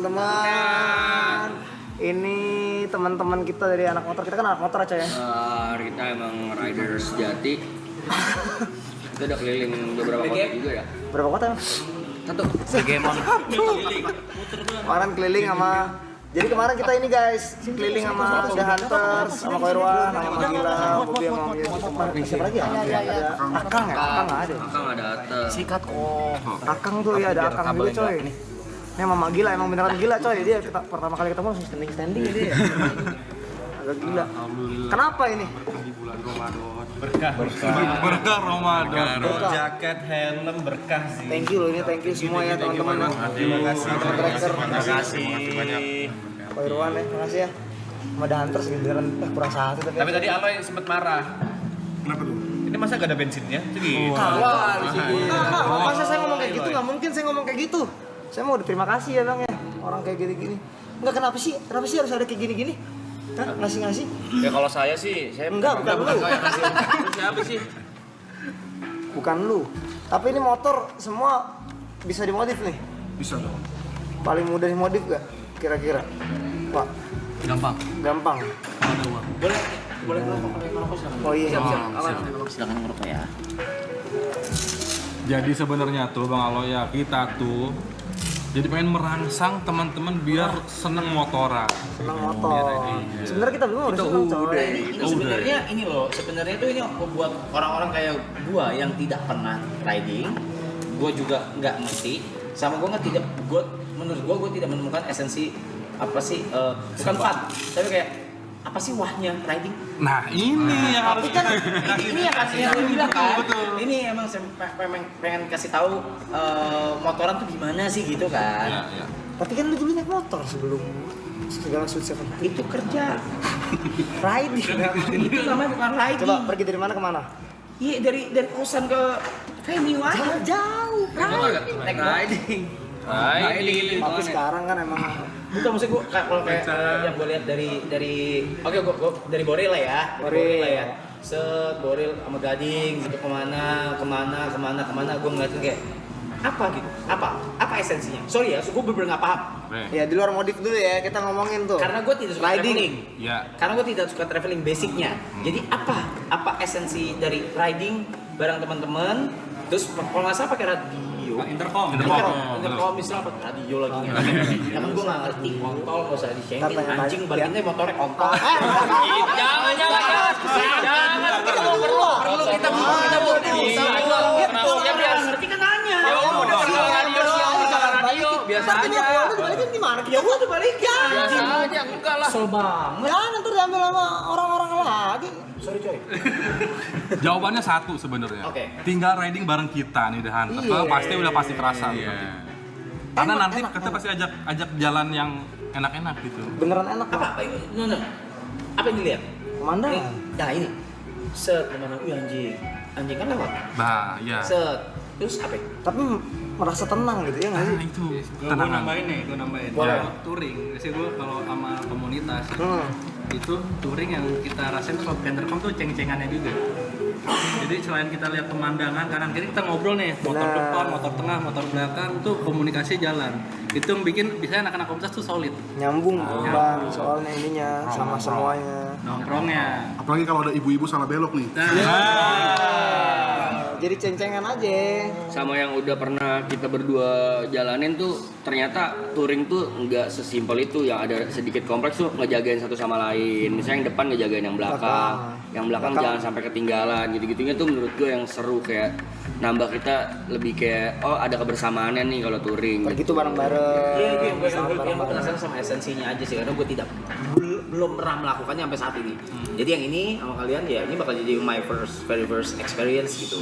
teman-teman. Ini teman-teman kita dari anak motor. Kita kan anak motor aja ya. Kita emang rider sejati. Kita udah keliling beberapa kota juga ya. Berapa kota emang? Satu. Segemon. Kemarin keliling sama. Jadi kemarin kita ini guys, keliling sama The Hunters, sama Koirwan, sama Magila, Bobi sama siapa lagi ya? Ada Akang ya? Akang nggak ada. Akang ada atas. Sikat kok. Akang tuh ya ada Akang juga coy. Ini sama Magila emang beneran gila coy. Dia kita pertama kali ketemu langsung standing dia. Agak gila. Kenapa ini? Di bulan Ramadan. Berkah Ramadan. Jaket, helm berkah sih. Thank you loh ini, thank you semua ya teman-teman. Terima kasih. Terima kasih banyak. Koirwan ya, terima kasih ya. Sama The Hunters beneran kurang satu tapi. Tapi tadi Aloy sempet marah. Kenapa tuh? Ini masa gak ada bensinnya? Segitu. Wah, masa saya ngomong kayak gitu? Nggak mungkin saya ngomong kayak gitu. Saya mau terima kasih ya bang ya, orang kayak gini-gini. Enggak, kenapa sih harus ada kayak gini-gini? Hah? Ngasih-ngasih? Ya kalau saya sih, saya Enggak, bukan lu. Terus siapa sih? Bukan lu. Tapi ini motor semua bisa dimodif nih. Bisa dong. Paling mudah dimodif gak? Kira-kira? Pak, gampang. Ada uang. Boleh ngerokok silakan. Oh iya. Silakan ngerokok ya. Jadi sebenarnya tuh Bang Aloy ya, kita tuh jadi pengen merangsang teman-teman biar seneng motoran. Senang motor. Sebenarnya kita belum harus senang coy. Ini sebenarnya ini loh, sebenarnya tuh ini buat orang-orang kayak gua yang tidak pernah riding, gua juga nggak ngerti, sama gua nggak tidak, menurut gua tidak menemukan esensi apa sih, bukan fun, tapi kayak apa sih wahnya riding? Nah ini yang harus Tapi kan ini yang kasih yang bilang kan, betul. ini emang saya pengen kasih tahu motoran tuh gimana sih gitu kan? Ya. Tapi kan lu dulu naik motor sebelum segala susah. Itu kerja, Riding. itu namanya bukan riding. Coba pergi dari mana ke mana? Iya dari kosan ke venue aja. Jauh. Naik riding. Tapi sekarang kan emang Bukan maksud gue kalau kayak yang gue lihat dari oke gue dari Boril lah ya. Boril. Lah ya. Boril sama Gading gitu kemana gue ngeliatin kayak apa gitu, apa esensinya? Sorry ya, gue bener nggak paham. ya di luar modif dulu ya kita ngomongin tuh. Karena gue tidak suka traveling. Ya. Karena gue tidak suka traveling basicnya. Jadi apa esensi dari riding bareng teman-teman? Terus kalau nggak salah pakai radio. Intercom. Misalnya pakai radio lagi kan. Ya kan gue nggak ngerti kontol, nggak usah dicengin Tanya-tanya. anjing balikinnya motornya kontol. Jangan. Kita mau perlu kita ya biar ngerti kan nanya. Biasa Tapi aja. udah dibalikin gimana? Ya gua tuh balikin. Biasa aja, enggak lah. Kesel banget. Jangan ntar diambil sama orang-orang lagi. Sorry coy. Jawabannya satu sebenarnya. Oke. Tinggal riding bareng kita nih The Hunters. Iya. Pasti kerasa. Karena Enak, nanti enak, kita pasti ajak jalan yang enak-enak gitu. Beneran enak Apa ini? No. Apa yang dilihat? Pemandangan. Nah ini. Set kemana? Anjing. Anjing kan lewat. Nah, ya. Set. Terus apa? Tapi merasa tenang gitu ya nggak sih? Nah, itu Gue tenangan. nambahin. Boleh. Kalau touring, biasanya gue kalau sama komunitas itu touring yang kita rasain tuh kalau intercom tuh ceng-cengannya juga. Jadi selain kita lihat pemandangan kanan kiri kita ngobrol nih, motor Benar. depan, motor tengah, motor belakang tuh komunikasi jalan. Itu yang bikin bisa anak-anak komunitas tuh solid Nyambung bang soalnya ininya sama semuanya. nongkrongnya. Apalagi kalau ada ibu-ibu salah belok nih. Jadi ceng-cengan aja. Sama yang udah pernah kita berdua jalanin tuh ternyata touring tuh nggak sesimpel itu, yang ada sedikit kompleks tuh ngejagain satu sama lain. Misalnya yang depan ngejagain yang belakang, yang belakang jangan sampai ketinggalan. Gitu-gitunya tuh menurut gue yang seru, kayak nambah kita lebih kayak oh ada kebersamaannya nih kalau touring. Pergi tuh bareng-bareng. Iya, gue Bareng-bareng. penasaran sama esensinya aja sih, karena gue belum pernah melakukannya sampai saat ini. Jadi yang ini sama kalian ya ini bakal jadi my very first experience gitu.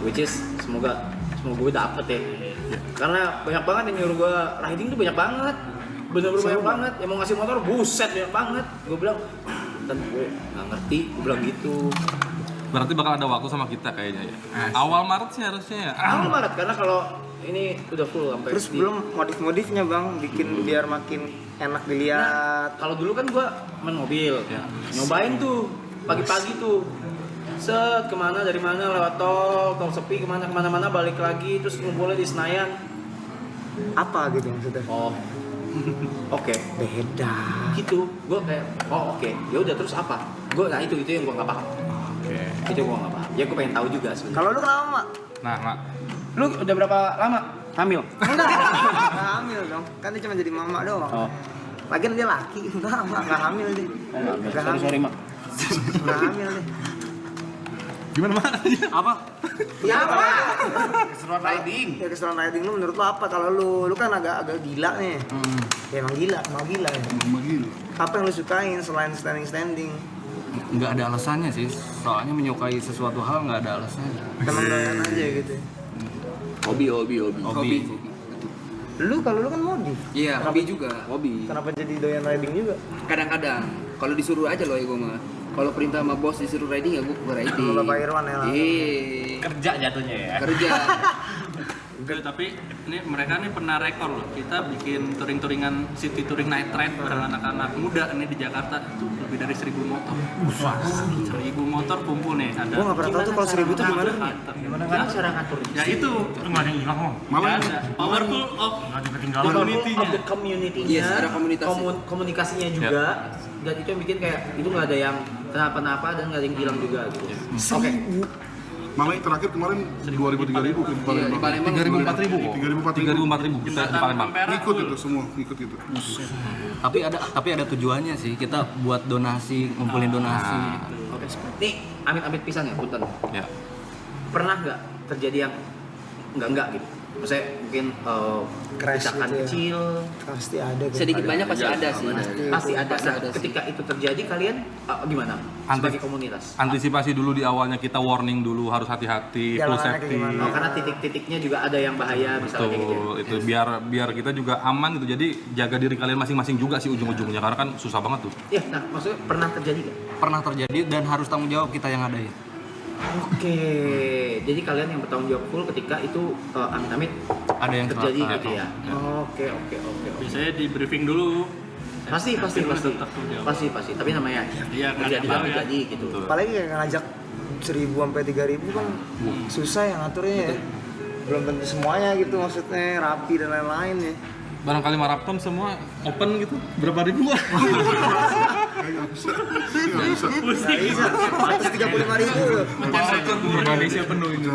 Which is semoga gue dapet ya. Karena banyak banget yang nyuruh gue riding tuh banyak banget. Bener-bener banyak banget. Yang mau ngasih motor buset banyak banget. Gue bilang dan gue nggak ngerti. Gue bilang gitu. Berarti bakal ada waktu sama kita kayaknya ya. Awal Maret sih harusnya ya. Awal Maret karena kalau ini udah full sampai Terus belum modif-modifnya bang, bikin biar makin enak dilihat. Kalau dulu kan gua main mobil, Ya. nyobain tuh pagi-pagi tuh, set kemana dari mana lewat tol sepi kemana-mana balik lagi terus ngumpulnya di Senayan. Apa gitu maksudnya? Oh, Oke. Beda. Gitu. Gue kayak oh oke. Ya udah terus apa? Gue nah itu yang gue nggak paham. Oke. Itu gue nggak paham. Ya gue pengen tahu juga sebenarnya. Kalau lu kenapa, Mak? Nah, Mak. Lu udah berapa lama hamil? Nggak hamil dong. Kan dia cuma jadi mama doang. Oh. Lagian dia laki. Nggak hamil dia. Nggak hamil. Sorry, Mak. Nggak hamil dia. Gimana, Mak? Apa? Ya apa? Keseruan riding. Ya keseruan riding lu menurut lu apa? Kalau lu kan agak gila nih. Ya emang gila, mau gila ya. Apa yang lu sukain selain standing? Nggak ada alasannya sih. Soalnya menyukai sesuatu hal nggak ada alasannya. Temen doyan aja gitu. Hobi. Lu kalau lu kan modif. Iya, hobi juga. Hobi. Kenapa jadi doyan riding juga? Kadang-kadang kalau disuruh aja loh ya gue mah. Kalau perintah sama bos disuruh riding ya gue riding. Sama Bapak Irwan ya lah. Iya, Kerja jatuhnya ya. kerja. Oke, tapi ini mereka nih pernah rekor loh. Kita bikin touring-touringan city touring night ride bareng anak-anak muda ini di Jakarta itu lebih dari 1.000 motor. 1.000 motor kumpul nih. Ada. Gua nggak pernah tahu tuh kalau 1.000 tuh gimana. Gimana cara ngatur? Ya itu Nggak ada yang hilang kok. nggak ada. Powerful of Nggak ada ketinggalan. community-nya. Of the community-nya. Yes, ada komunitasnya. Komunikasinya juga. Dan itu yang bikin kayak itu nggak ada yang kenapa-napa dan nggak ada yang hilang juga gitu. Oke. Malah yang terakhir kemarin 2.000-3.000 kan Iya, di Palembang. Palembang 3.000 4.000 kok. 3.000-4.000. 3.000 4.000 kita di Palembang. Ngikut itu semua, ngikut itu. Tapi ada tujuannya sih. Kita buat donasi, ngumpulin donasi. Oke. Nih, amit-amit pisan ya, punten. Ya. Pernah nggak terjadi yang enggak gitu? Maksudnya mungkin Crash kecelakaan gitu ya. kecil, Pasti ada. Bang. Sedikit banyak pasti ada sih. pasti ada. Pasti Nah, ada sih. ketika itu terjadi kalian gimana? Sebagai komunitas? Antisipasi dulu di awalnya, kita warning dulu, harus hati-hati, full Jalanannya kayak safety. gimana? Oh, karena titik-titiknya juga ada yang bahaya misalnya kayak gitu. Betul, itu biar kita juga aman gitu. Jadi jaga diri kalian masing-masing juga sih ujung-ujungnya, karena kan susah banget tuh. Iya, nah maksudnya pernah terjadi nggak? Pernah terjadi dan harus tanggung jawab kita yang ada ya. Oke, jadi kalian yang bertanggung jawab full ketika itu amit-amit Ada yang terjadi celaka. gitu ya. Ya. Oke. Biasanya di briefing dulu. Pasti. Tapi namanya Iya, nggak ada yang tahu ya. terjadi gitu. Apalagi kayak ngajak 1.000 sampai 3.000 kan susah ya ngaturnya ya. Belum tentu semuanya gitu maksudnya rapi dan lain-lain ya. Barangkali maraton semua open gitu, berapa ribu? Nggak bisa. Nggak bisa. 135.000 loh. Indonesia penuh ini.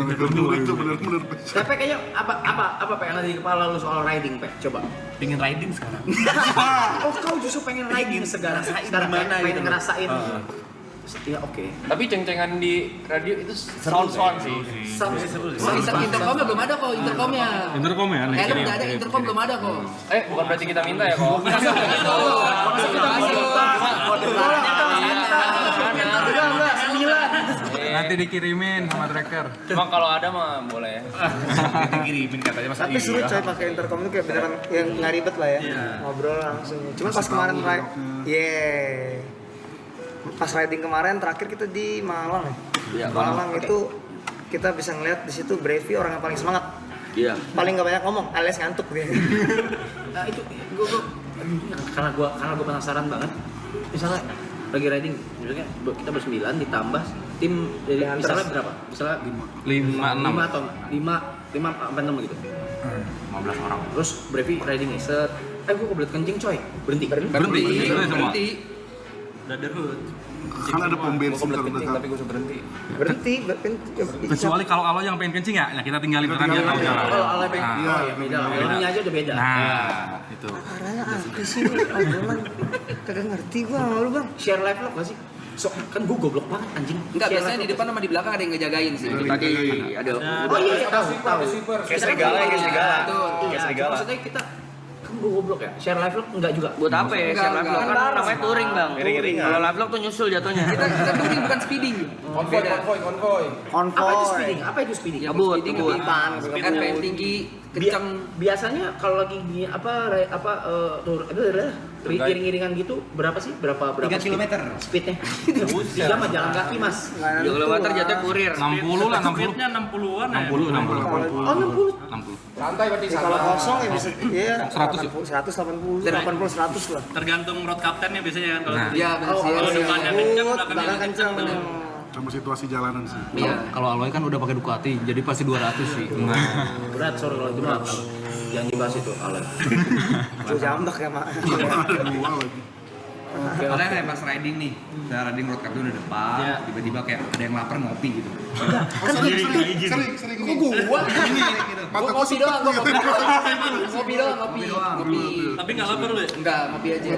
Itu benar-benar. Tapi kayaknya apa pengen ada di kepala lu soal riding, Pe? Coba. Pengen riding sekarang. Oh, kau justru pengen riding sekarang gimana pengen gitu. ngerasain. Ya oke. Tapi ceng-cengan di radio itu sound sih. Intercomnya belum ada kok, intercomnya. Intercom ya? nih. Udah ada intercom belum ada kok. Bukan berarti kita minta ya kok. Nanti dikirimin sama tracker. Cuma kalau ada mah boleh. Dikirimin katanya masa Tapi seru coy pakai intercom itu kayak beneran yang nggak ribet lah ya. Ngobrol langsung. Cuma pas kemarin pas riding kemarin terakhir kita di Malang ya. Iya, Malang itu kita bisa ngeliat di situ Brevi orang yang paling semangat. Iya. Paling nggak banyak ngomong, alias ngantuk dia. Nah, itu karena gua penasaran banget. Misalnya lagi riding, misalnya kita bersembilan ditambah tim dari misalnya berapa? Misalnya 5-6. 5 atau 5 apa 6 gitu. 15 orang. Terus Brevi riding nih, set. Gua kebelet kencing coy. Berhenti. Berhenti semua. Brotherhood. Kan ada pom bensin terdekat. Tapi gue berhenti. Berhenti. Kecuali kalau Alo yang pengen kencing ya, kita tinggalin karena dia tahu jalan. Kalau ala pengen, Nah, ya beda lah. Ininya aja udah beda. Nah, itu. Arahnya apa sih? Obrolan kagak ngerti gua sama lu bang. Share live vlog gak sih? So, kan gua goblok banget anjing. Enggak, Share biasanya live di vlog. depan sama di belakang ada yang ngejagain sih. Tadi ada. Oh iya, tahu. Kayak serigala ya, kayak serigala. Betul. Kayak serigala. Maksudnya kita kan gua goblok ya. Share live vlog enggak juga. Buat apa ya? Share live vlog kan namanya touring, Bang. Iring-iringan. Kalau live vlog tuh nyusul jatuhnya. Kita touring bukan speeding. Konvoy. Apa itu speeding? Apa itu speeding? Ngebut, Speeding ngebut. kepipan, kan pengen tinggi, kenceng. Biasanya kalau lagi gini iring-iringan gitu berapa sih? Berapa 3 kilometer. speednya? 3 mah jalan kaki, Mas. 2 kilometer jatuhnya kurir. 60 lah, 60. Speednya 60-an ya. 60. Oh, 60. 60. Lantai berarti Ya, kalau kosong ya bisa ya 100 ya? 180, 100 lah. Tergantung road captain-nya biasanya kan kalau Nah. Iya, Oh, benar kalau sih. depannya kenceng, Belakang belakangnya kenceng. kenceng. Sama situasi jalanan sih. Iya. Kalau Aloy kan udah pakai Ducati, jadi pasti 200 sih. berat sorry kalau itu mah. jangan dibahas itu Alan. Gue jambak ya mak. Ada gua lagi. Kalian kayak pas riding nih, udah riding road car udah depan, Iya. tiba-tiba kayak ada yang lapar ngopi gitu. Sering Gua Ini gitu. mata gua ngopi doang, sempet gitu. ngopi doang, ngopi. Tapi nggak lapar lu ya? Enggak, ngopi aja.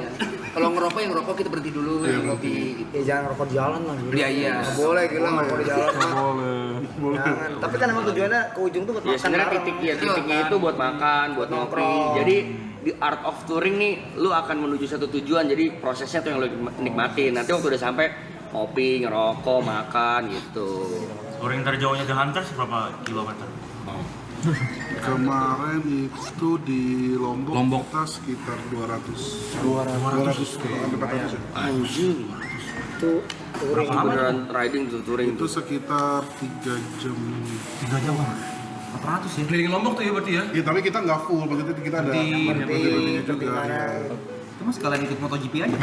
Kalau ngerokok yang ngerokok kita berhenti dulu, yang ngopi gitu. Ya jangan rokok di jalan lah. gila. Iya. Nggak boleh gila ngerokok di jalan. Mak. Boleh. Jangan. Tapi kan emang tujuannya ke ujung tuh buat Ya makan. sebenarnya bareng. titiknya itu buat makan, buat ngopi. Nongkrong. Jadi di art of touring nih, lu akan menuju satu tujuan. Jadi prosesnya tuh yang lu nikmatin. Nanti waktu udah sampai ngopi, ngerokok, makan gitu. Touring terjauhnya The Hunters berapa kilometer? Kemarin itu di Lombok, kita sekitar 200 kilo, hampir 400 ya. Itu touring. Beneran riding tuh touring Itu tuh. sekitar 3 jam. 3 jam. 400 ya. Keliling Lombok tuh ya berarti ya. Iya, tapi kita nggak full, maksudnya kita ada berhenti-berhentinya juga. Ya. Itu mah sekalian ikut MotoGP aja.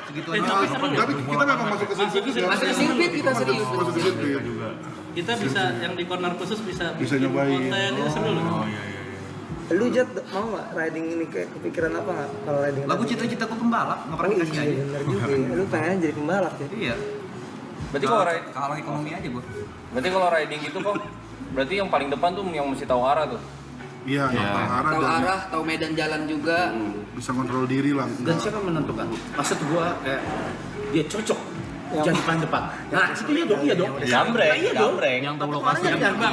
Segitu aja. Tapi kita memang masuk ke sirkuit juga. Masuk ke sirkuit kita serius. Masuk ke sirkuit. Kita bisa yang di corner khusus bisa Bisa bikin nyobain. konten itu seru loh. Lu Jat mau nggak riding ini kayak kepikiran apa nggak kalau riding? Lagu cita-citaku pembalap, nggak pernah dikasih aja. Bener juga. Ya. Lu pengen jadi pembalap ya? Iya. Berarti kalau riding, Kalau ekonomi aja gua. berarti kalau riding gitu kok, berarti yang paling depan tuh yang mesti tahu arah tuh. Iya, arah Tahu dan arah, tahu medan jalan juga. bisa kontrol diri lah. Dan siapa yang menentukan? Maksud gua kayak dia cocok jadi paling depan. Nah, itu iya dong. Jambreng, jambreng. Jam terbang.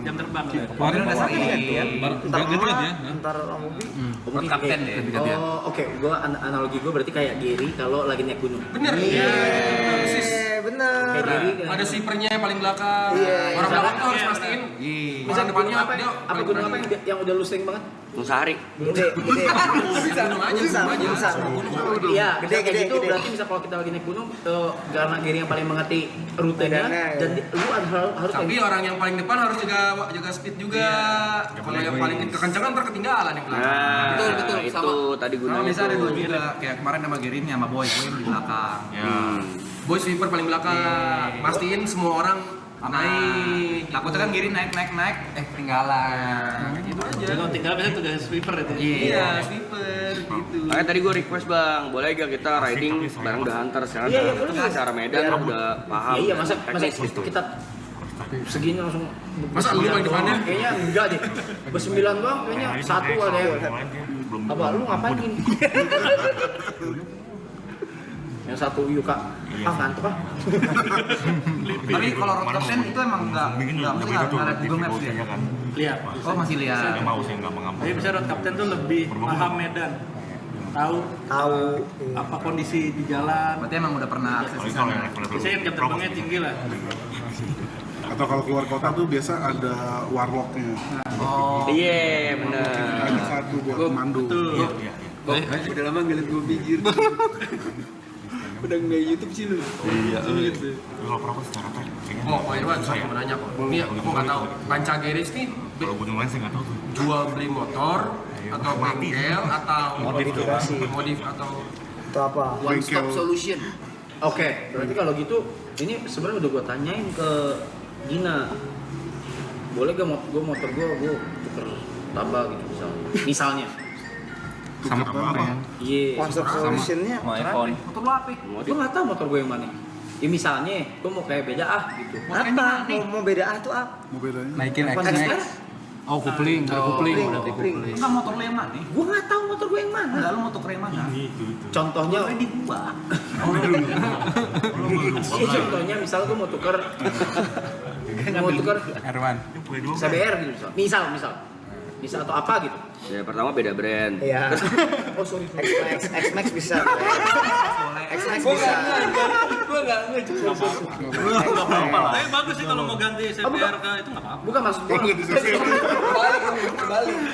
Jam terbang. Kemarin Udah ada sering. Ntar ganti-ganti ya. Ntar Romobi. Buat kapten deh. Oke, gua analogi gua berarti kayak Gary kalau lagi naik gunung. Bener. Iya, Kayak bener. Gary kayak- Ada sweepernya yang paling belakang. Iya, Orang iya. belakang tuh harus Iya, pastiin. Misal Orang depannya apa? dia Apa gunung apa yang udah lu sering banget? Nusari. Gede. gunung aja, Usang, gunung aja. usang. Iya, Gede, kayak gede, gitu gede. berarti misal kalau kita lagi naik gunung karena Gary yang paling mengerti rutenya Medannya, dan iya. lu harus Tapi kayak orang yang paling depan harus jaga speed juga. Kalau yang paling kekencangan ntar ketinggalan yang belakang. Nah, Betul, itu sama. tadi Kalau gunanya misalnya ada tuh. dua juga, kayak kemarin sama Gary ini sama Boy di belakang. Boy sweeper paling belakang. Mastiin semua orang naik. Takutnya kan Gary naik, ketinggalan. Gitu aja. Kalau tinggal biasanya tugas sweeper itu. Iya, sweeper gitu. Makanya tadi gue request bang, boleh gak kita riding bareng The Hunter sekarang? Iya, iya, boleh. Secara Medan udah paham. iya masa teknis gitu. kita segini langsung Masa lu paling depannya? kayaknya enggak deh. Bersembilan doang kayaknya satu ada yang apa lu ngapain ini? Yang satu Yuka. Ngantuk ah. Tapi kalau road captain itu emang enggak mesti lihat Google Maps ya. Lihat. Oh masih lihat. Tapi bisa road captain tuh lebih paham medan. Tahu apa kondisi di jalan. Berarti emang udah pernah akses di sana. Biasanya jam terbangnya tinggi lah. Atau kalau keluar kota tuh biasa ada warlocknya. Oh. Iya bener. Ada satu buat pemandu. Tuh. Udah lama ngeliat gue pinggir. Udah nggak YouTube sih lu. Iya, kalau berapa secara trek? Oh, Pak Irwan, saya mau nanya kok. Ini aku nggak tahu. Panca Garage nih Kalau gunung lain saya nggak tahu tuh. jual beli motor atau bengkel atau modif atau Itu apa? One stop Bengkel. solution. Oke, berarti kalau gitu ini sebenarnya udah gua tanyain ke Gina. Boleh gak motor gua tuker tambah gitu misalnya. Sama apa? Iya. One stop solution-nya Sama iPhone. Motor lu apa? Gua nggak tahu motor gua yang mana. Ya misalnya, gua mau kayak beda gitu. apa? Mau beda ah tuh apa? Mau bedanya? Naikin Sekarang Oh, kupling, kupling. enggak motor lu yang mana? gua nggak tahu motor gua yang mana. Enggak, lu mau tuker yang mana? Contohnya Di gua. Iya, contohnya misal gua mau tuker Erwan. CBR gitu misal atau apa gitu. Ya pertama beda brand. Iya. Oh sorry. X-Max bisa. X-Max bisa. Tapi bagus sih kalau mau ganti CBRK itu nggak apa-apa. Bukan maksud gua.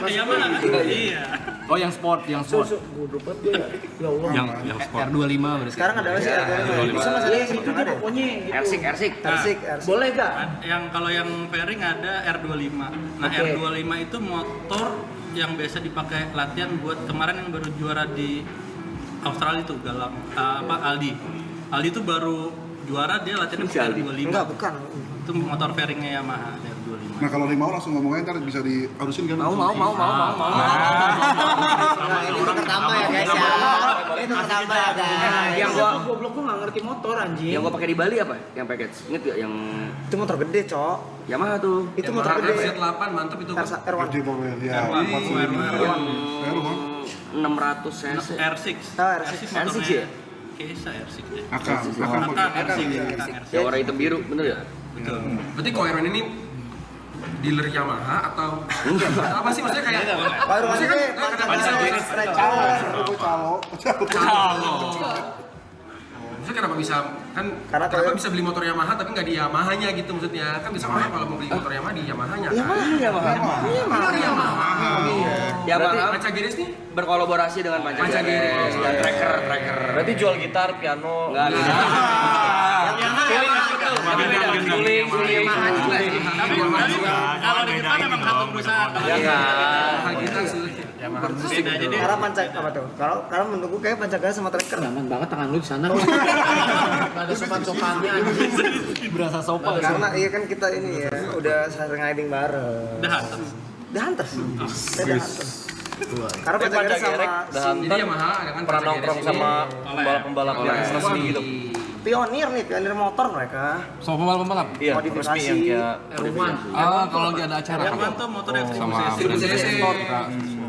Yang mana kan? Iya. Oh, yang sport, yang sport. Bodoh banget dia ya. Ya Allah. Yang sport. R25 berarti. Sekarang ada masih ada. Bisa masih Iya ada. itu deh pokoknya gitu. Ersik. Persik. Boleh gak? Yang kalau yang pairing ada R25. Nah, Oke. R25 itu motor yang biasa dipakai latihan buat kemarin yang baru juara di Australia itu Aldi. Aldi itu baru juara dia latihan pakai R25. Enggak, bukan. Itu motor pairingnya Yamaha R25. R25. Nah kalau ada yang mau langsung ngomong aja ntar bisa diharusin kan? Mau. Nah, ini pertama ya guys ya. Itu pertama ya guys. Yang goblok gua nggak ngerti motor anjing. Yang gua pakai di Bali apa? Yang package. Ingat gak yang Itu motor gede, Cok. Yamaha tuh? Itu motor gede. Z8 mantep itu. Versa R1. Kerja Power ya. yang 600 cc. R6. Ah, R6 R6 ya? Kesa R6 deh. Akan R6. Yang warna hitam biru, bener ya? Berarti Koiron ini dealer Yamaha atau apa sih maksudnya kayak baru maksudnya calo. Maksudnya kenapa bisa kan Karena kenapa Toyota- bisa beli motor Yamaha tapi nggak di Yamahanya gitu maksudnya kan bisa orang kalau mau beli motor Yamaha di Yamahanya kan? Yamaha. Benar Yamaha. Yamaha Panca Giris nih berkolaborasi dengan Panca Panca Giris Giris. dan tracker. Berarti jual gitar, piano. Enggak ada. Suling. Tapi kalau di depan emang satu perusahaan. Kalau di Yamaha kita sih Yamaha beda jadi. karena panca apa tuh? Kalau menurutku kayak Pancagaya sama Tracker. Nyaman banget tangan lu di sana. Gak ada sopan-sopannya anjing. Berasa sopan. Karena iya kan kita ini ya udah sering riding bareng. Udah hantar. The Hunters. The Hunters. Karena Pancagaya sama jadi Yamaha ada kan Pernah Panca Giris nongkrong ini. sama pembalap-pembalap yang resmi gitu. pionir motor mereka. Sama pembalap. Iya, Modifikasi. resmi yang kayak R1. Kalau lagi ada acara Yang mana tuh motor yang sama 1000 cc.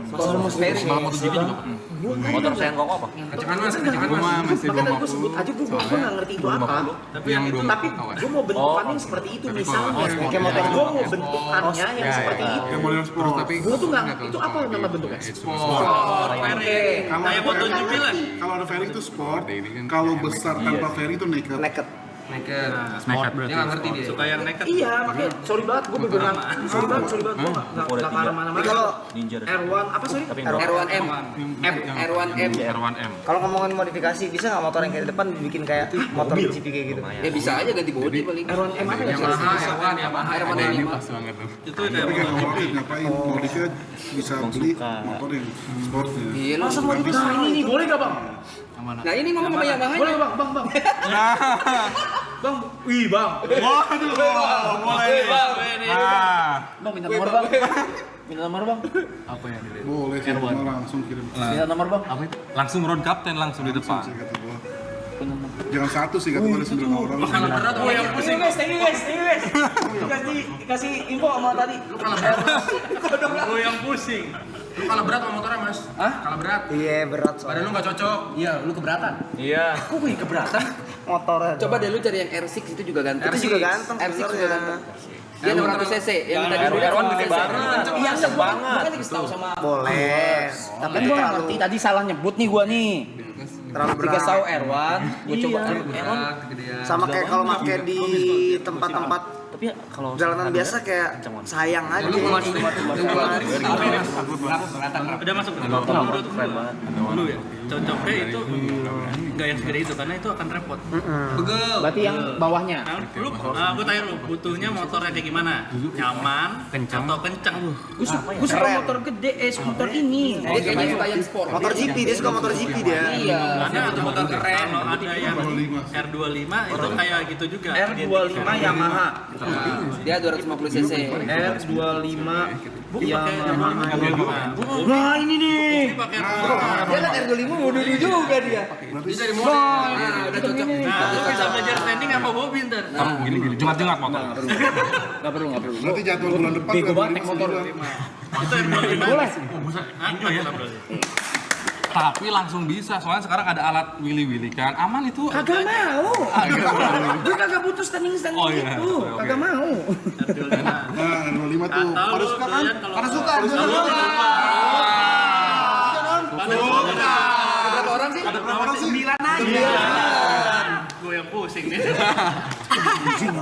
Motor Mustang. sama MotoGP juga. motor saya nggak apa. Kencengkan mas, kencengkan mas. Makanya gue sebut aja gue nggak ngerti itu apa. Tapi yang itu Tapi gue mau bentukannya yang seperti itu misalnya. Kayak motor Gue mau bentukannya yang seperti itu. Yang model sport. Gue tuh nggak, itu apa nama bentuknya? fairing. Kayak MotoGP lah. Kalau ada fairing itu sport. Kalau besar tanpa fairing itu naked. naked. Naked. Naked Dia nggak ngerti dia. Suka yang naked. Iya, makanya sorry banget gue beneran. Sorry banget gue nggak ke mana-mana. Kalau R1 apa sorry? R1M. R1M. R1M. kalau ngomongin modifikasi bisa nggak motor yang kayak di depan dibikin kayak motor GP kayak gitu? Ya bisa aja ganti bodi paling. R1M apa ya? Yamaha R1M. Pas banget tuh. Itu Tapi kayak kayak MotoGP. ngapain modifnya bisa beli motor yang sportnya. Iya, lu Masa modifikasi ini boleh nggak bang? Nah, ini ngomong sama Yamaha. Boleh bang, bang. Bang, wih bang. Waduh, mulai. Bang minta nomor bang. Minta nomor bang. Apa yang di Boleh sih, cuma langsung kirim. Minta nomor bang. Apa itu? Langsung road captain langsung di depan. Sih, kata gua. Jangan satu sih, kata gua ada 9 orang. Kalau berat Oh yang pusing guys, thank you guys. Kasih info sama tadi. Gue yang pusing. lu kalah berat sama motornya mas. Kalah berat. Iya berat Badan soalnya lu nggak cocok. Iya, lu keberatan. Iya. Kok gue keberatan? motornya. Coba deh lu cari yang R6 itu juga ganteng. itu juga ganteng R6 juga sebenarnya. ganteng. Dia 600 cc, yang tadi R1 R1 gede banget. Iya, enggak banget. Makanya dikasih tahu sama Boleh. Tapi Tapi itu gue nggak terlalu ngerti tadi salah nyebut nih gue nih. terlalu Dikasih tahu berat. R1, gue coba R1. Berat, kegedean. Sama kayak kalau pakai di tempat-tempat Tapi kalau jalanan biasa kayak sayang aja. Udah masuk menurut lu ya. Cocoknya itu nggak yang segede itu karena itu akan repot. Begel. Berarti yang bawahnya. Nah, lu, gue tanya lu, butuhnya motornya kayak gimana? Nyaman, atau kencang? Gue suka motor gede, skuter ini. Dia kayaknya suka yang sport. Motor GP dia suka motor GP dia. Iya. Karena ada motor keren. Kalau ada yang R25 itu kayak gitu juga. R25 Yamaha. Dia 250 cc. R25 Yamaha. Nah ini nih. Ini pakai R25. Dia kan R25 mau dulu juga dia. Bisa di motor. Nah, udah cocok. Nah, lu bisa belajar standing apa Bobby ntar? Gini, jengat-jengat motor. Gak perlu. Nanti jadwal bulan depan Bego banget naik motor. Itu R25. Boleh. Hah? Nggak boleh. Tapi langsung bisa, soalnya sekarang ada alat wili-wili kan. Aman itu. Kagak mau. Gue kagak butuh standing Oh, iya. gitu. Oke. Kagak mau. R25. Nah, 25 tuh. Atau Pada lu suka kan? lihat kalau Pada suka. Berapa orang sih? ada berapa sih? 9 aja. Gue yang pusing nih.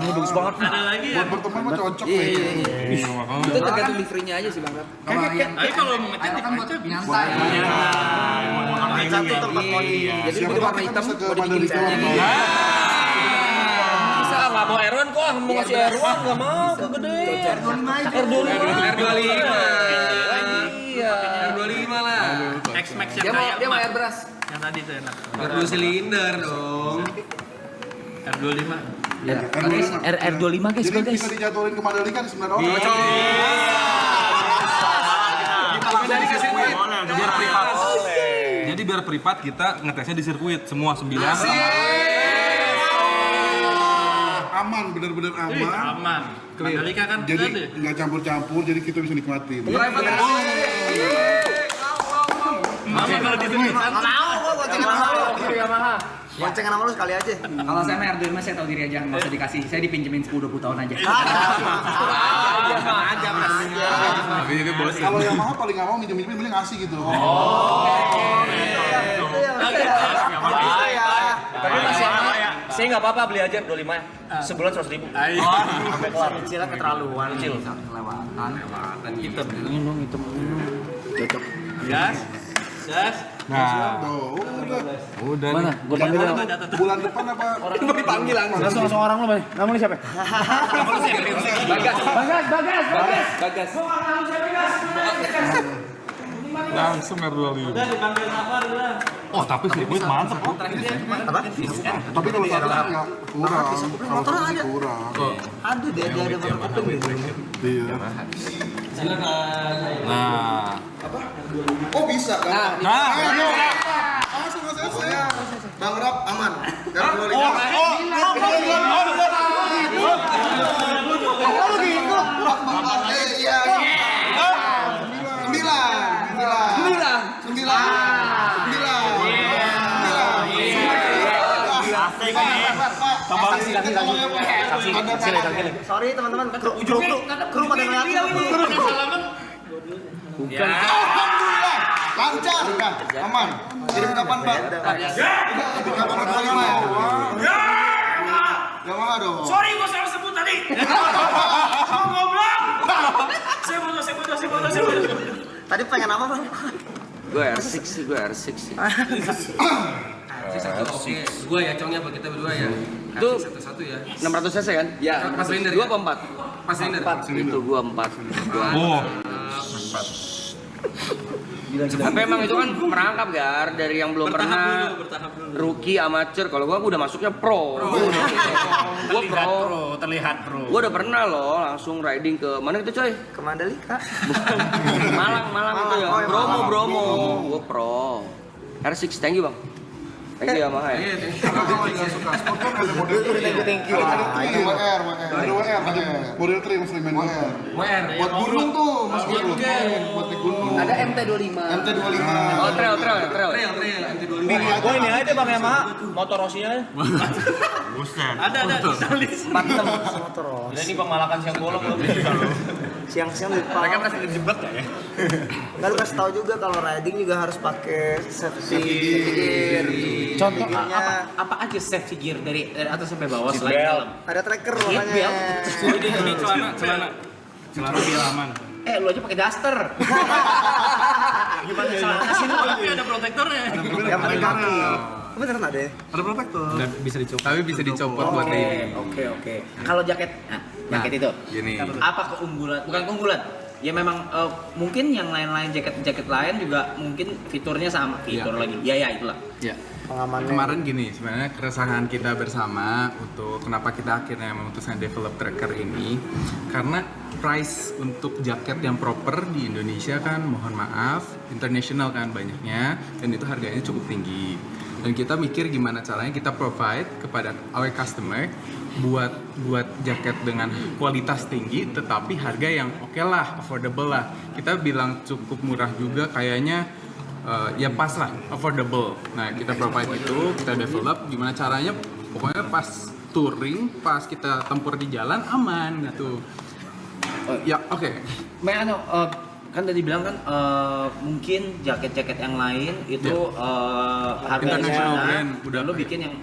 Bagus banget. Ada lagi ya. Buat berteman mah cocok Iya, nih. iya, iya. Itu tergantung liverynya aja sih Bang. Tapi kalau mau ngecat di kaca bisa. Satu tempat modi. Jadi Siapa gue tahu warna kita hitam bisa ke mau dibikin Mandalika misalnya Motor. nih. Bisa nggak mau R1 kok mau ngasih R1 nggak mau kegede. R25. Iya. R25 lah. X-Max yang Dia mau kayak dia mau emak. airbrush. Yang tadi tuh enak. R2 silinder dong. R25. Ya. R25 guys, Jadi guys. bisa dijadwalin ke Mandalika di 9 orang. Biar privat. Jadi biar privat kita ngetesnya di sirkuit semua 9. Aman, bener-bener aman. Aman. Mandalika kan Jadi ada. nggak campur-campur, jadi kita bisa nikmatin. Mama kalau ditunjukkan. Boncengan sama lu sekali aja. Kalau saya mah R25 saya tahu diri aja, nggak usah dikasih. Saya dipinjemin 10-20 tahun aja. Tapi ini bos. Kalau Yamaha paling nggak mau minjem-minjem, mending ngasih gitu. Tapi masih saya nggak apa-apa beli aja 25 ya. Sebulan 100.000. Sampai kelar. Cicilnya keterlaluan. Kecil. Kelewatan. Hitam. Cocok. Gas. Gas. Nah, udah Mana? nih. Gua panggil ya. Bulan depan apa? Dipanggil langsung orang lu, Bang. Namanya siapa? Bagas. Langsung R25. Oh, tapi sirkuit mantep kok. Tapi kalau satu kan nggak kurang. Kalau satu sih kurang. Aduh, dia ada motor kuping. Iya. Nah, Oh bisa kan? Langsung saya. Bang Rob aman. Karena dua liga. Iya. 9. Sorry teman-teman, kru pada ngeliatin. Bukan. Lancar, udah aman. Kirim kapan, Pak? Kirim kapan Pak ya? Yamaha dong. Sorry, gua salah sebut tadi. Goblok. Saya bodoh. Tadi pengen apa, Bang? Gue R6 sih. Gua ya, Congnya buat kita berdua ya. Itu Satu-satu ya. 600 cc kan? Ya, pas silinder. 2 apa 4? Pas silinder. Itu gua 4. oh, Tapi emang itu kan merangkap Gar dari yang belum pernah rookie amatir. Kalau gua udah masuknya pro. Gua pro. Terlihat pro. Gua udah pernah loh langsung riding ke mana itu coy? Ke Mandalika. Malang itu ya. Oh, ya, Bromo. Gua pro. R6 thank you Bang. Thank you Yamaha ya. Kalau nggak suka sport kan ada model 3. Thank you. Ada WR. Ada model 3 masih main WR. WR. Buat gunung tuh, Mas Gunung. Buat di gunung. Ada MT25. MT25. Oh trail. Gue ini aja Bang Yamaha, motor Rossi-nya. Buset. Ada. Motor. Gila ini Bang Malakan siang bolong loh. Siang-siang lupa. Mereka merasa dijebak ya? Nggak, lu kasih tahu juga kalau riding juga harus pakai safety gear. Contoh Gearnya apa aja safety gear dari atas sampai bawah Seat selain belt. dalam? ada tracker Seat makanya. Ini celana biar aman. Lu aja pakai daster. Gimana salah? Tapi ada protektornya. Yang pakai kaki. Beneran ada ya? Ada protektor. Tapi bisa dicopot buat ini. Oke. Kalau jaket, jaket itu. Gini. Apa keunggulan? Bukan keunggulan. Ya memang mungkin yang lain-lain jaket lain juga mungkin fiturnya sama. Fitur lagi. Ya itulah. Ya. Pengamannya. Kemarin gini, sebenarnya keresahan kita bersama untuk kenapa kita akhirnya memutuskan develop tracker ini karena price untuk jaket yang proper di Indonesia kan mohon maaf international kan banyaknya dan itu harganya cukup tinggi dan kita mikir gimana caranya kita provide kepada our customer buat jaket dengan kualitas tinggi tetapi harga yang oke lah, affordable lah. Kita bilang cukup murah juga kayaknya ya pas lah, affordable. Nah kita provide itu, kita develop gimana caranya pokoknya pas touring, pas kita tempur di jalan aman gitu. Ya oke. Kan tadi bilang kan mungkin jaket-jaket yang lain itu harganya International rendah, brand, udah dan lo bikin yang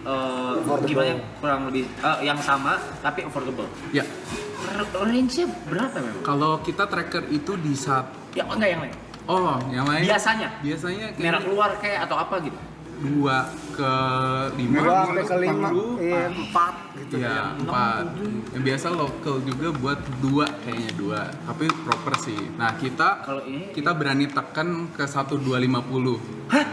gimana yang kurang lebih yang sama tapi affordable. Ya Range-nya berapa memang? kalau kita tracker itu di saat Ya enggak yang lain. oh yang lain Biasanya kayak merah keluar kayak atau apa gitu. 2 ke 5 2 sampai ke 5, 4 gitu. Ya, 4. Yang biasa lokal juga buat 2 kayaknya 2. Tapi proper sih. Nah, Kalau ini kita berani tekan ke 1250. Hah?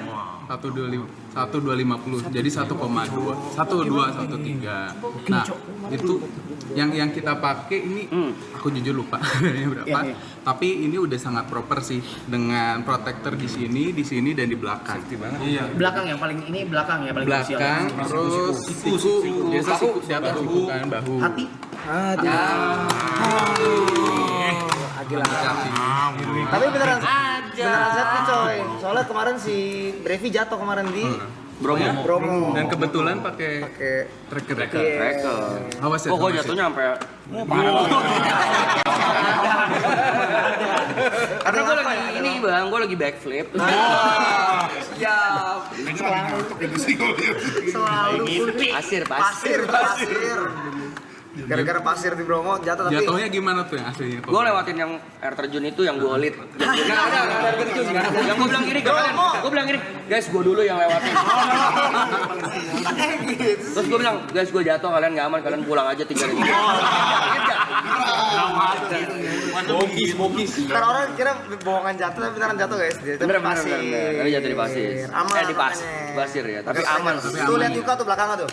1250 jadi 1,13. Nah itu yang kita pakai ini aku jujur lupa berapa. Tapi ini udah sangat proper sih dengan protektor di sini dan di belakang. Iya. Belakang yang paling ini belakang ya paling belakang terus siku biasa siku di atas siku kan bahu. Hati. Tapi beneran safety coy. Soalnya kemarin si Brevi jatuh kemarin di Bromo. Dan kebetulan pakai tracker. Awas ya. Oh, gua jatuhnya sampai karena gue lagi ini bang, gue lagi backflip. Siap. Selalu pasir. Gara-gara pasir di Bromo jatuh tapi jatuhnya gimana tuh yang aslinya? Gue lewatin yang air terjun itu yang gue lit. Gak ada air terjun. Yang gue bilang gini, gue bilang gini, guys gue dulu yang lewatin. Terus gue bilang, guys gue jatuh kalian nggak aman, kalian pulang aja tinggalin. Bogis. Karena orang kira bohongan jatuh tapi beneran jatuh guys. Bener. Tapi jatuh di pasir. Aman. Di pasir ya, tapi aman. Tuh lihat Yuka tuh belakangnya tuh.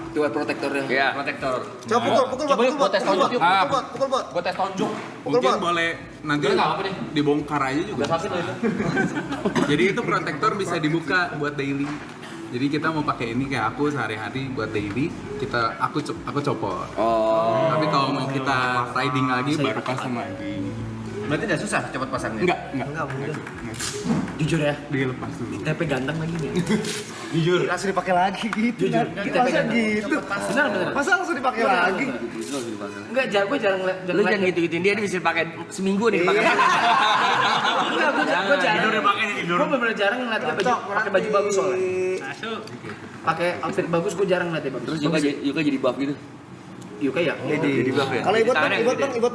Itu protektornya. Iya. Protektor. Coba pukul bot. Pukul bot. Gua tes tonjok. Mungkin boleh nanti dibongkar aja juga. Jadi itu protektor bisa dibuka buat daily. Jadi kita mau pakai ini kayak aku sehari-hari buat daily, aku copot. Oh. Tapi kalau mau kita riding lagi baru pasang lagi. Berarti udah susah cepet pasangnya? Enggak. Jujur ya? Dilepas dulu. TP ganteng lagi nih. Jujur. Langsung dipakai lagi gitu. Jujur. Masa gitu? Bener. Masa langsung dipakai lagi? Enggak, gue jarang lihat. Lu jangan gitu-gituin dia bisa pakai seminggu nih dipakai. Enggak, gue jarang. Gue bener-bener jarang ngeliat dia pakai baju bagus soalnya. Pakai outfit bagus gue jarang ngeliat dia bagus. Terus Yuka jadi buff gitu. Yuka ya? Jadi buff ya. Kalau ibot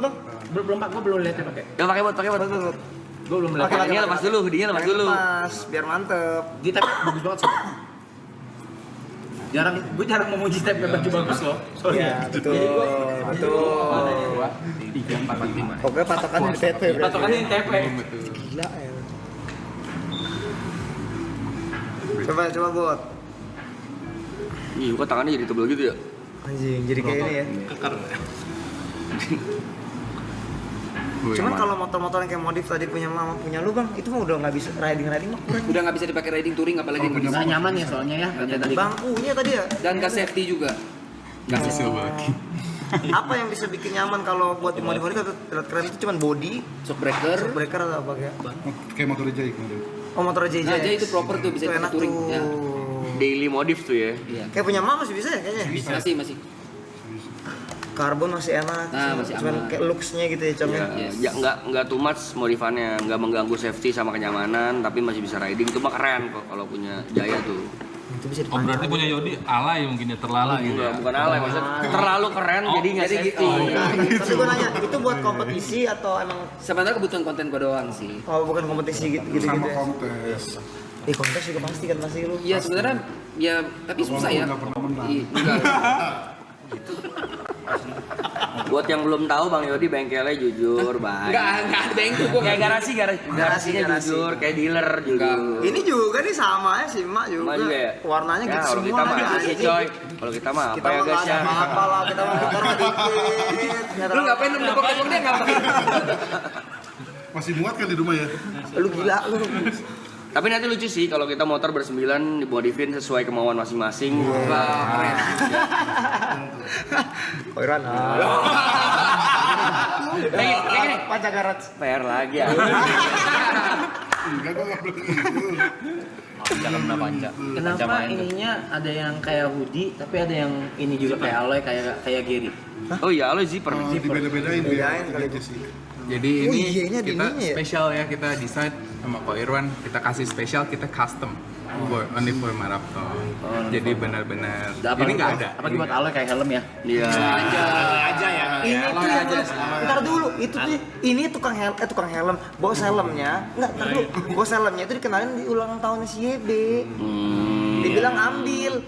bang. Belum pak, gue belum lihat dia pakai. Ya pakai bot. Gue belum lihat. Dia lepas dulu. Lepas biar mantep. Dia tapi bagus banget sih. Gue jarang memuji step baju bagus loh. Iya, betul. 3, 4, 5. Pokoknya patokannya di TP. Patokannya di TP. Gila ya. Coba bot. Ih, kok tangannya jadi tebel gitu ya? Anjing, jadi kayak ini ya. Cuman kalau motor-motor yang kayak modif tadi punya mama punya lu bang, itu mah udah nggak bisa riding mah kurang. Udah nggak bisa dipakai riding touring apalagi yang bisa nyaman ya soalnya ya. Bangkunya tadi ya. Dan nggak safety juga. Nggak hasil lagi. Apa yang bisa bikin nyaman kalau buat dimodif atau keren itu cuman body, shock breaker atau apa kayak? Kayak motor JJ kemarin. Oh motor JJ. Nah, itu proper tuh bisa dipakai touring. Ya. Daily modif tuh ya. Iya. Kayak punya mama masih bisa ya kayaknya. Masih. Karbon masih enak. Nah, masih cuman aman. kayak looks-nya gitu ya cuman. Ya nggak too much modifannya, nggak mengganggu safety sama kenyamanan, tapi masih bisa riding. Itu mah keren kok kalau punya Jaya tuh. Itu bisa Oh berarti punya Yodi alay mungkin ya terlalu gitu ya. Bukan alay, maksudnya terlalu keren jadi nggak safety. Tapi gue nanya, itu buat kompetisi atau emang? Sebenarnya kebutuhan konten gue doang sih. Oh bukan kompetisi gitu Sama ya? kontes. Kontes juga pasti lu. Iya sebenarnya ya tapi susah ya. Nggak pernah menang. Enggak. Buat yang belum tahu Bang Yodi bengkelnya jujur, baik. Enggak ada bengkel gua. Kayak garasinya jujur, kayak dealer jujur. Ini juga nih sama ya si Mak juga. Sama juga ya? Warnanya Ya, gitu kalau semua kita mah lagi, apa sih anjing. coy? Kalau kita mah apa Kita ya mah guys ya? apa lah, kita mah motor mah dikit. Lu ngapain lu nepok-nepok dia ngapain? Masih muat kan di rumah ya? Lu gila lu. Tapi nanti lucu sih kalau kita motor bersembilan dimodifin sesuai kemauan masing-masing. Wah, keren. Koiran. Nih, Pancagarat. PR lagi ya. Enggak, gue nggak beli itu. Kenapa ininya ada yang kayak hoodie tapi ada yang ini juga kayak alloy kayak Gary? Oh iya, lo zipper. Dibeda-bedain kali aja sih. Jadi Oh ini iya, ini ada kita ininya ya? spesial ya, kita desain sama Ko Irwan, kita kasih spesial, kita custom only for marathon. Jadi benar-benar ini nggak ada. Apa buat alloy kayak helm ya? Iya. Aja ya. Ini tuh yang ntar dulu, itu tuh ini tukang helm, bos helmnya, ntar dulu, bos helmnya itu dikenalin di ulang tahunnya si YB. Dibilang ambil.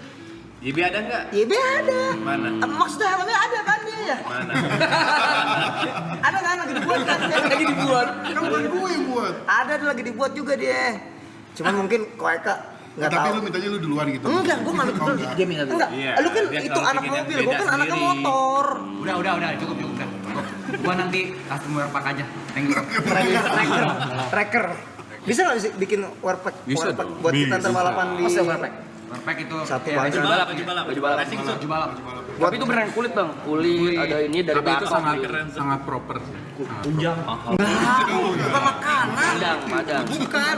YB ada nggak? YB ada. Mana? Maksudnya helmnya ada kan dia ya? Mana? Ada kan lagi dibuat kan? Lagi dibuat. Kan bukan gue yang buat. Ada lagi dibuat juga dia. Cuman mungkin Ko Eka nggak Tapi tahu. lu mintanya lu duluan gitu. Enggak, gua nggak minta Oh, dulu. enggak. Dia minta dulu. Enggak, Iya, lu kan dia itu selalu anak bikin yang mobil, beda gua kan anaknya sendiri. motor. Udah, cukup. Gua nanti customer pack aja. Thank you. Tracker. Bisa nggak sih bikin warpack Bisa buat kita ntar balapan di Warpack itu satu Baju aja. balap, baju balap. Racing suit. baju balap. Tapi itu beneran kulit bang, kulit ada ini dari Tapi itu belakang. sangat proper. Bukan makanan. Madang. Bukan.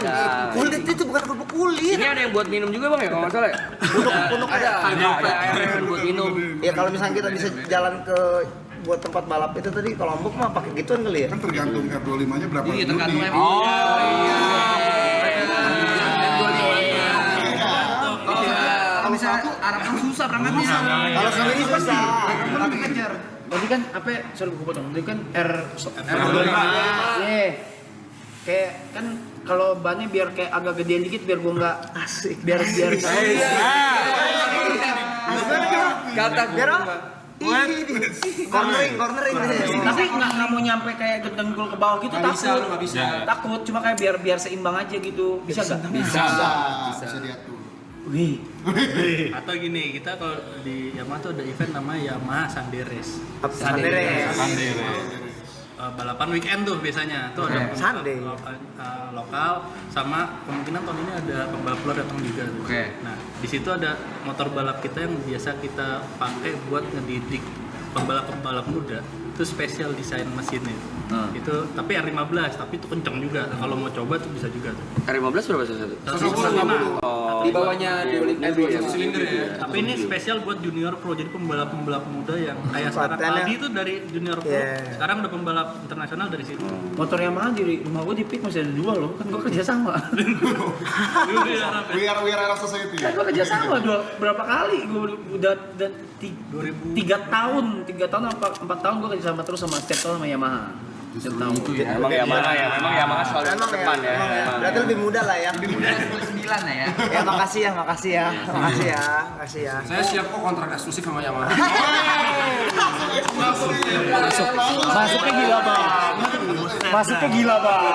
Kulit itu bukan kerupuk kulit. Ini ada yang buat minum juga bang ya kalau nggak salah ya? Ada air buat minum. Ya kalau misalnya kita bisa jalan ke buat tempat balap itu tadi ke Lombok mah pakai gituan kali ya. Kan tergantung R25-nya berapa Iya, dulu tergantung nih. Kalau misalnya Arab kan susah berangkatnya. Kalau sendiri bisa. Tapi kejar. Tadi kan apa? Sorry gue potong. Tadi kan R25. Iya. Kayak kan kalau bannya biar kayak agak gedean dikit biar gua nggak Asik. biar Kata biar apa? Cornering deh. tapi nggak mau nyampe kayak dengkul ke bawah gitu takut. Nggak bisa. Takut cuma kayak biar seimbang aja gitu. Bisa nggak? Bisa diatur. Wih. Atau gini, kita kalau di Yamaha tuh ada event namanya Yamaha Sunday Race. Balapan weekend tuh biasanya. Tuh ada Sunday. Lokal sama kemungkinan tahun ini ada pembalap luar datang juga tuh. Oke. Nah, di situ ada motor balap kita yang biasa kita pakai buat ngedidik pembalap-pembalap muda. Itu spesial desain mesinnya. Itu tapi R15, tapi itu kenceng juga. Kalau mau coba tuh bisa juga tuh. R15 berapa satu? 150. Oh, Di bawahnya satu silinder ya. Tapi ini spesial buat junior pro, jadi pembalap-pembalap muda yang kayak sekarang Patennya. Aldi itu dari junior pro, sekarang udah pembalap internasional dari situ. Motor Yamaha di rumah gua di pit masih ada 2 loh. Kan gua kerja sama. We are Era Society. Kan gua kerja sama berapa kali gua udah 3 tahun apa 4 tahun gua kerja sama terus sama setiap tahun sama Yamaha. Setiap tahun. Itu ya. Emang Yamaha ya, memang Yamaha selalu Emang depan ya. emang Emang. Berarti lebih muda lah ya. 9 lah ya. Ya makasih ya. Saya siap kok kontrak eksklusif sama Yamaha. Masuknya gila banget. Masuknya gila banget.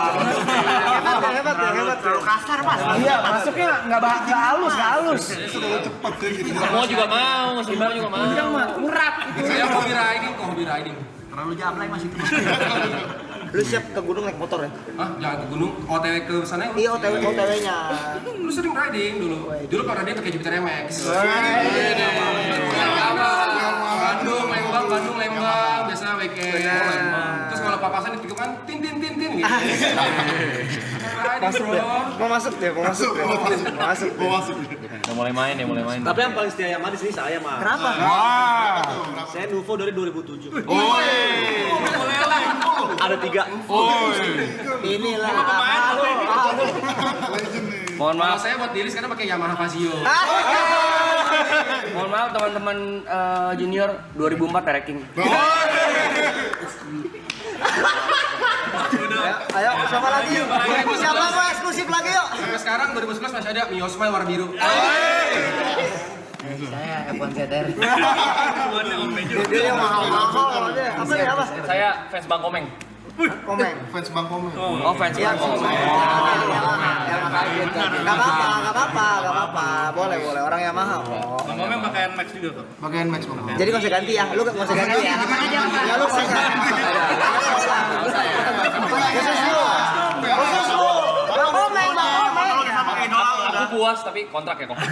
Hebat ya. Terlalu kasar mas. Iya, masuknya nggak halus. Cepat ya gitu. Semua juga mau, semua juga mau. Yang mah urat. Saya hobi riding. Terlalu jablay mas itu. Lu siap ke gunung naik motor ya? Ah, jangan ke gunung, OTW ke sana. Iya OTW-nya. Lu sering riding dulu. Dulu pernah dia pakai Jupiter MX. Bandung, Lembang, biasa weekend. Terus kalau papasan itu kan tin gitu. Mau masuk deh. Udah mulai main. Tapi yang paling setia Yamaha di sini saya mah. Kenapa? Saya Nuvo dari 2007. Ada 3. Inilah. Legend nih. Mohon Kalau maaf, saya buat diri sekarang pakai Yamaha Pasio. mohon maaf teman-teman junior 2004 ranking. Ayo siapa lagi yuk? Siapa mau eksklusif lagi yuk? Sampai sekarang 2011 masih ada Mio Smile warna biru. Saya F1 ZR. Dia yang mahal dia. Apa nih apa? Saya fans Bang Komeng. Komeng. Fans Bang Komeng. Oh fans Iya, Bang Komeng. Gak apa-apa. Boleh. Orang Yamaha kok. Bang Komeng pakai Max juga kok. Pakaian match Bang. Jadi nggak usah ganti ya, lu nggak usah ganti ya. Ya lu nggak usah. Khusus lu. Bang Komeng. Aku puas tapi kontrak ya kok. 8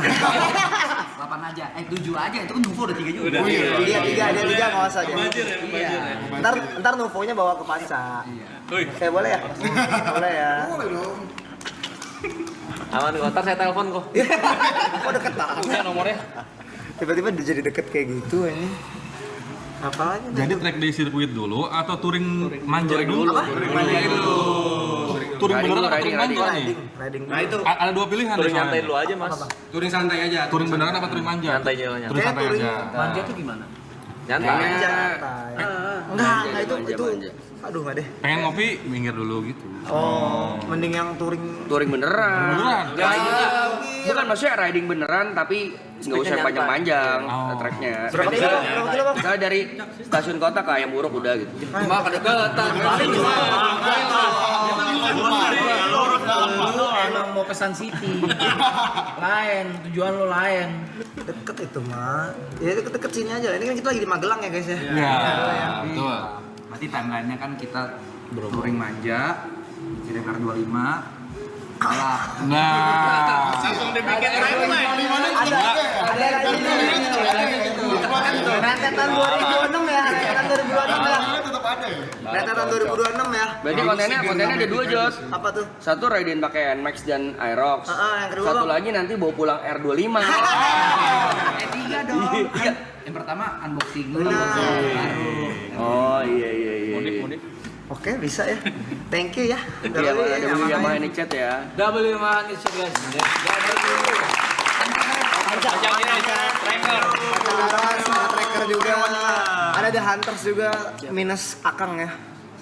aja, 7 aja. Itu kan Nuvo udah 3 juga. Dia tiga nggak usah dia. Ntar Nuvo-nya bawa ke Panca. Boleh ya? Boleh ya. Boleh dong. Aman kok, ntar saya telepon kok. Kok deket banget? Punya nomornya. Tiba-tiba jadi deket kayak gitu ini. Apalagi? Jadi track day sirkuit dulu atau touring manja dulu? Touring beneran atau touring manja nih? Riding. Nah itu Ada 2 pilihan Touring nih soalnya. nyantai dulu aja mas. touring santai aja. Touring beneran apa touring manja? Nyantai aja. Touring santai aja. Manja tuh gimana? Nyantai. Enggak itu. Aduh nggak deh. Pengen ngopi, minggir dulu gitu. Oh, mending yang touring. Touring beneran. Bukan maksudnya riding beneran tapi nggak usah panjang-panjang tracknya. Berapa kilo bang? Misalnya dari stasiun kota ke Ayam Buruk udah gitu. Cuma kedekatan. Lu emang bawa pesan City. Lain, tujuan lo lain. Deket itu mah. Ya deket-deket sini aja. Ini kan kita lagi di Magelang ya guys ya. Iya, betul. Berarti timeline-nya kan kita touring manja, kirim R25, kalah. Nah, Langsung dibikin timeline. Ada rentetan 2026 ya. Rentetan 2026 ya. Tetap ada ya. Rentetan 2026 ya. Berarti kontennya ada dua, Jod. Apa tuh? Satu ridein pakai NMAX dan Aerox. Yang kedua Satu lagi nanti bawa pulang R25. Tiga dong. Iya. Yang pertama unboxing dulu. Oh iya. Mudik. Oke, bisa ya. Thank you ya. Iya, ada Yamaha ini chat ya. W1 itu guys. Tracker juga. Ada The Hunters juga minus Akang ya.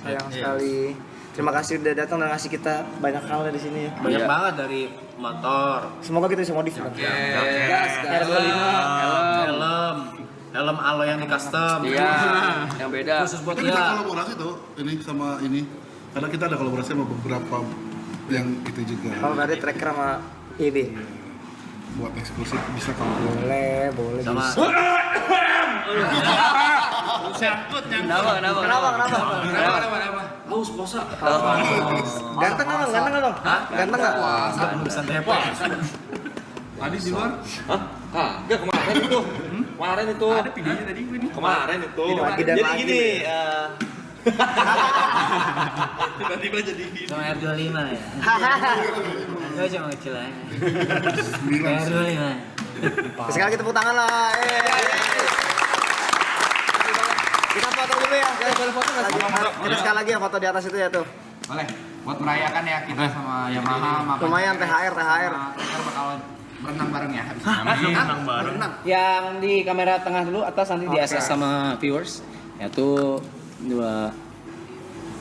Sayang sekali. Terima kasih udah datang dan ngasih kita banyak hal di sini ya. Banyak banget dari motor, Semoga kita bisa modif. helm alloy yang di custom. Iya, yang beda. Khusus buat Kita dia. kolaborasi tuh ini sama ini. Karena kita ada kolaborasi sama beberapa yang itu juga. Kalau ada tracker sama IB. Buat eksklusif bisa kamu. Boleh Sama bisa. Kenapa? haus puasa. Ganteng nggak bang? Ganteng nggak? Pesan telepon. Tadi di luar? Enggak kemarin itu. Kemarin itu. Ada videonya tadi gue nih. Kemarin itu. Lagi dan Jadi lagi. gini, tiba-tiba jadi gini. Sama R25 ya. Gue cuma kecil aja. R25. Sekarang kita tepuk tangan lah. Kita foto dulu ya. Boleh foto nggak? Kita sekali lagi ya foto di atas itu ya tuh. boleh. Buat merayakan ya kita sama Yamaha, Lumayan THR. Tracker bakal berenang bareng ya habis ini. Yang di kamera tengah dulu atas nanti di SS sama viewers. Yaitu dua